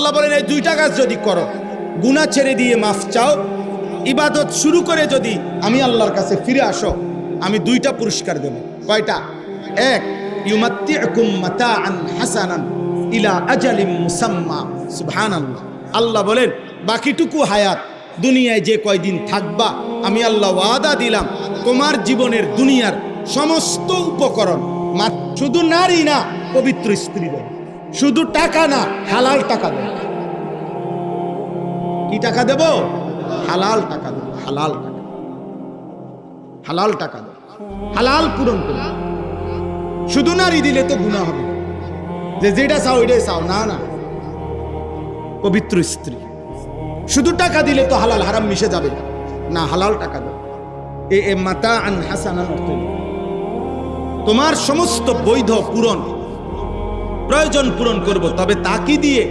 আল্লাহ বলেন এই দুইটা কাজ যদি করো, গুনাহ ছেড়ে দিয়ে মাফ চাও, ইবাদত শুরু করে যদি আমি আল্লাহর কাছে ফিরে আসো, আমি দুইটা পুরস্কার দেব। কয়টা? এক, ইউমাত্তিউকুম মাতাআন হাসানান ইলা আজালিম মুসাম্মা। সুবহানাল্লাহ। আল্লাহ বলেন বাকিটুকু হায়াত, দুনিয়ায় যে কয়দিন থাকবা, আমি আল্লাহ ওয়াদা দিলাম তোমার জীবনের দুনিয়ার সমস্ত উপকরণ, শুধু নারী না, পবিত্র স্ত্রী দেব। শুধু টাকা না, হালাল টাকা দেব। কি টাকা দেব? হালাল টাকা দেব। হালাল টাকা, হালাল টাকা দেব, হালাল পূরণ করব। শুধু নারী দিলে তো গুনাহ হবে, যে যেটা চাও ওইটাই চাও, না না, পবিত্র স্ত্রী। শুধু টাকা দিলে তো হালাল হারাম মিশে যাবে না, হালাল টাকা দেব। এ মাতাআন হাসানান অর্থ তোমার সমস্ত বৈধ পূরণ, প্রয়োজন পূরণ করব, তবে তা কি দিয়ে?